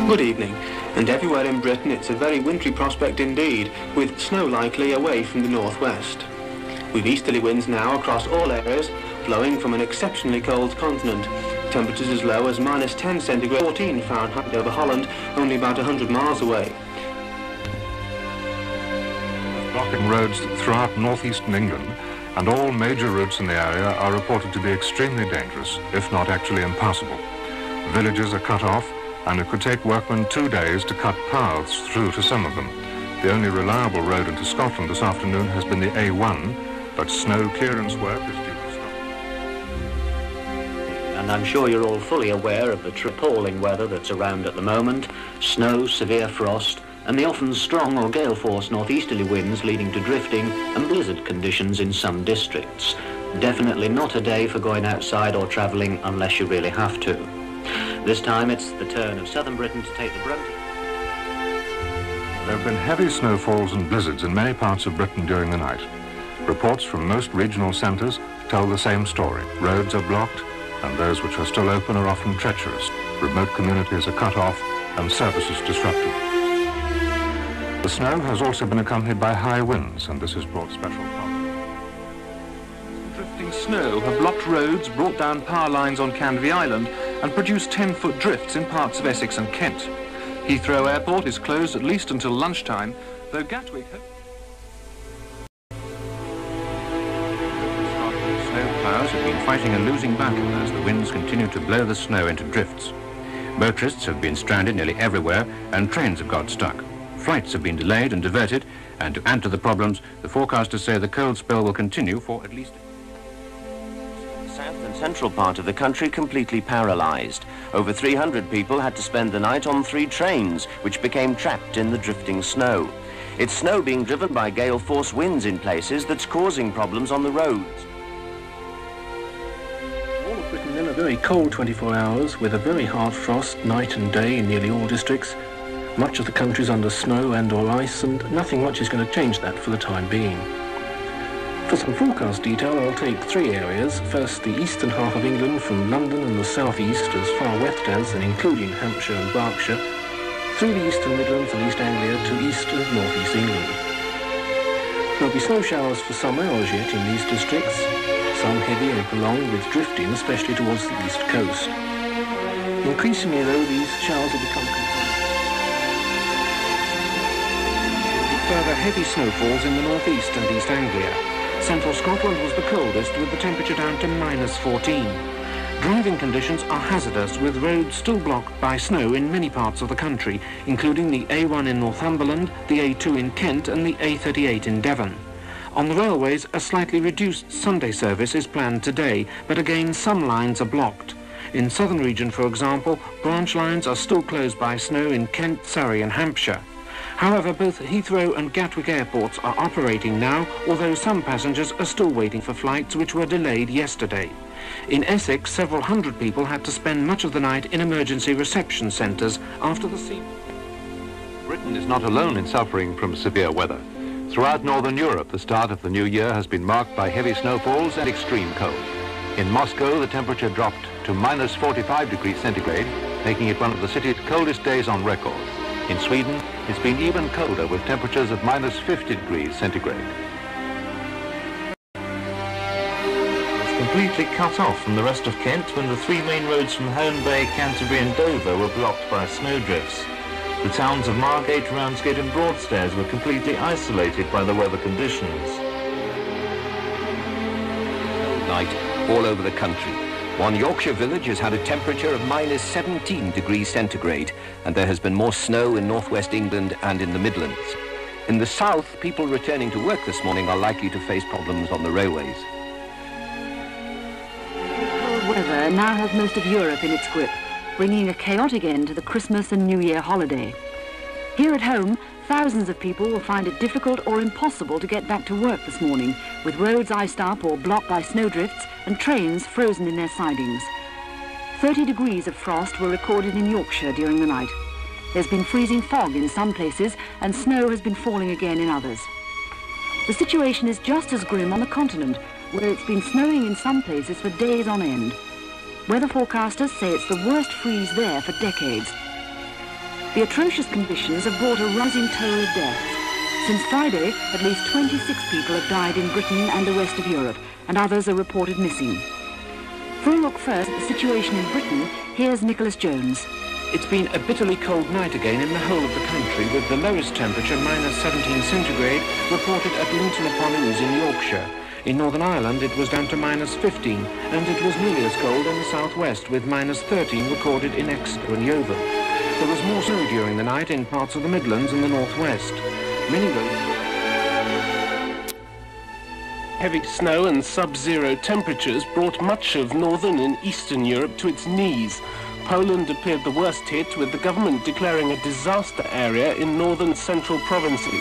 Good evening, and everywhere in Britain it's a very wintry prospect indeed, with snow likely away from the northwest. We've easterly winds now across all areas, blowing from an exceptionally cold continent. Temperatures as low as -10 centigrade, 14 Fahrenheit over Holland, only about 100 miles away. Blocking roads throughout northeastern England, and all major routes in the area are reported to be extremely dangerous, if not actually impassable. Villages are cut off, and it could take workmen 2 days to cut paths through to some of them. The only reliable road into Scotland this afternoon has been the A1, but snow clearance work is due to stop. And I'm sure you're all fully aware of the appalling weather that's around at the moment. Snow, severe frost, and the often strong or gale-force northeasterly winds leading to drifting and blizzard conditions in some districts. Definitely not a day for going outside or travelling unless you really have to. This time it's the turn of southern Britain to take the brunt. There have been heavy snowfalls and blizzards in many parts of Britain during the night. Reports from most regional centres tell the same story. Roads are blocked, and those which are still open are often treacherous. Remote communities are cut off and services disrupted. The snow has also been accompanied by high winds, and this has brought special problems. Drifting snow have blocked roads, brought down power lines on Canvey Island, and produced 10-foot drifts in parts of Essex and Kent. Heathrow Airport is closed at least until lunchtime, though Gatwick... Snowplows have been fighting a losing battle as the winds continue to blow the snow into drifts. Motorists have been stranded nearly everywhere, and trains have got stuck. Flights have been delayed and diverted, and to add to the problems, the forecasters say the cold spell will continue for at least... South and central part of the country completely paralysed. Over 300 people had to spend the night on 3 trains, which became trapped in the drifting snow. It's snow being driven by gale-force winds in places that's causing problems on the roads. All of Britain in a very cold 24 hours, with a very hard frost night and day in nearly all districts. Much of the country's under snow and or ice, and nothing much is going to change that for the time being. For some forecast detail, I'll take 3 areas. First, the eastern half of England from London and the southeast as far west as and including Hampshire and Berkshire, through the eastern Midlands and East Anglia to east and northeast England. There'll be snow showers for some hours yet in these districts, some heavy and prolonged with drifting, especially towards the east coast. Increasingly, though, these showers will become Further heavy snowfalls in the northeast and East Anglia. Central Scotland was the coldest, with the temperature down to -14. Driving conditions are hazardous, with roads still blocked by snow in many parts of the country, including the A1 in Northumberland, the A2 in Kent and the A38 in Devon. On the railways, a slightly reduced Sunday service is planned today, but again some lines are blocked. In southern region, for example, branch lines are still closed by snow in Kent, Surrey and Hampshire. However, both Heathrow and Gatwick airports are operating now, although some passengers are still waiting for flights which were delayed yesterday. In Essex, several hundred people had to spend much of the night in emergency reception centres after the sea. Britain is not alone in suffering from severe weather. Throughout Northern Europe, the start of the new year has been marked by heavy snowfalls and extreme cold. In Moscow, the temperature dropped to -45 degrees centigrade, making it one of the city's coldest days on record. In Sweden, it's been even colder with temperatures of -50 degrees centigrade. It's completely cut off from the rest of Kent when the 3 main roads from Herne Bay, Canterbury and Dover were blocked by snowdrifts. The towns of Margate, Ramsgate and Broadstairs were completely isolated by the weather conditions. Night all over the country. One Yorkshire village has had a temperature of -17 degrees centigrade, and there has been more snow in northwest England and in the Midlands. In the south, people returning to work this morning are likely to face problems on the railways. Cold weather now has most of Europe in its grip, bringing a chaotic end to the Christmas and New Year holiday. Here at home, thousands of people will find it difficult or impossible to get back to work this morning, with roads iced up or blocked by snowdrifts and trains frozen in their sidings. 30 degrees of frost were recorded in Yorkshire during the night. There's been freezing fog in some places and snow has been falling again in others. The situation is just as grim on the continent, where it's been snowing in some places for days on end. Weather forecasters say it's the worst freeze there for decades. The atrocious conditions have brought a rising toll of deaths. Since Friday, at least 26 people have died in Britain and the west of Europe, and others are reported missing. For a look first at the situation in Britain, here's Nicholas Jones. It's been a bitterly cold night again in the whole of the country, with the lowest temperature, -17 centigrade, reported at Linton-upon-Ouse in Yorkshire. In Northern Ireland, it was down to -15, and it was nearly as cold in the southwest, with -13 recorded in Exeter and Yeovil. There was more snow during the night in parts of the Midlands and the northwest. Many roads... Heavy snow and sub-zero temperatures brought much of northern and eastern Europe to its knees. Poland appeared the worst hit, with the government declaring a disaster area in northern central provinces.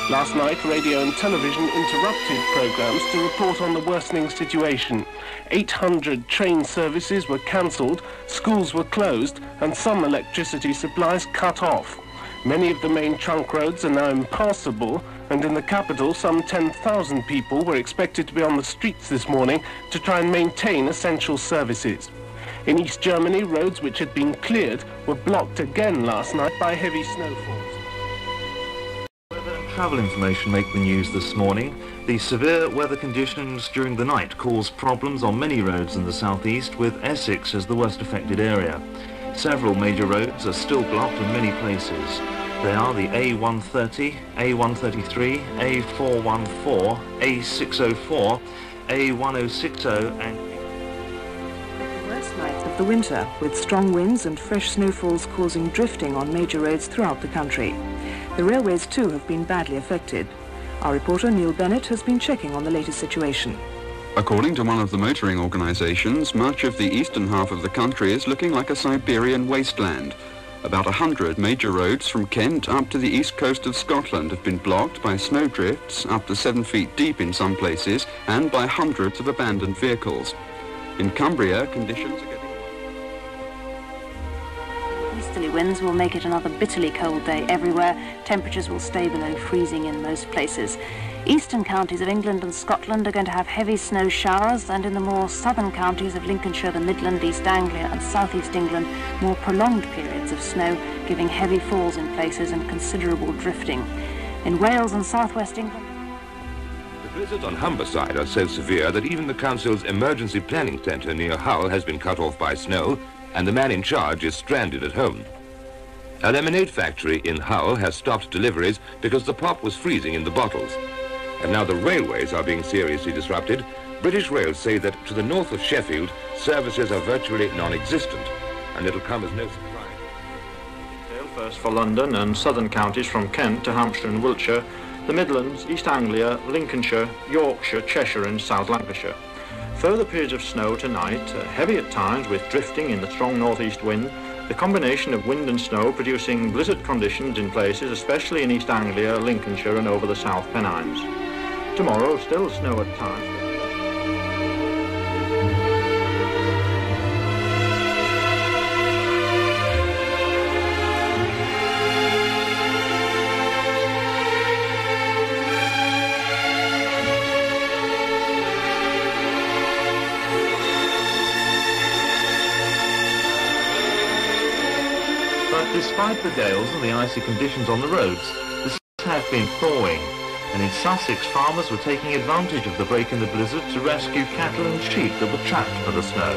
Last night, radio and television interrupted programs to report on the worsening situation. 800 train services were cancelled, schools were closed, and some electricity supplies cut off. Many of the main trunk roads are now impassable, and in the capital, some 10,000 people were expected to be on the streets this morning to try and maintain essential services. In East Germany, roads which had been cleared were blocked again last night by heavy snowfalls. Weather and travel information make the news this morning. The severe weather conditions during the night caused problems on many roads in the southeast, with Essex as the worst affected area. Several major roads are still blocked in many places. They are the A130, A133, A414, A604, A1060 and... The worst night of the winter, with strong winds and fresh snowfalls causing drifting on major roads throughout the country. The railways too have been badly affected. Our reporter Neil Bennett has been checking on the latest situation. According to one of the motoring organisations, much of the eastern half of the country is looking like a Siberian wasteland. About 100 major roads from Kent up to the east coast of Scotland have been blocked by snowdrifts up to 7 feet deep in some places and by hundreds of abandoned vehicles. In Cumbria, conditions are getting... Easterly winds will make it another bitterly cold day everywhere. Temperatures will stay below freezing in most places. Eastern counties of England and Scotland are going to have heavy snow showers, and in the more southern counties of Lincolnshire, the Midland, East Anglia and South East England, more prolonged periods of snow, giving heavy falls in places and considerable drifting. In Wales and southwest England... The blizzards on Humberside are so severe that even the council's emergency planning centre near Hull has been cut off by snow, and the man in charge is stranded at home. A lemonade factory in Hull has stopped deliveries because the pop was freezing in the bottles. And now the railways are being seriously disrupted. British Rails say that to the north of Sheffield, services are virtually non-existent, and it'll come as no surprise. First for London and southern counties from Kent to Hampshire and Wiltshire, the Midlands, East Anglia, Lincolnshire, Yorkshire, Cheshire and South Lancashire. Further periods of snow tonight, heavy at times with drifting in the strong northeast wind. The combination of wind and snow producing blizzard conditions in places, especially in East Anglia, Lincolnshire and over the South Pennines. Tomorrow, still snow at times. But despite the gales and the icy conditions on the roads, the snows have been thawing. And in Sussex, farmers were taking advantage of the break in the blizzard to rescue cattle and sheep that were trapped by the snow.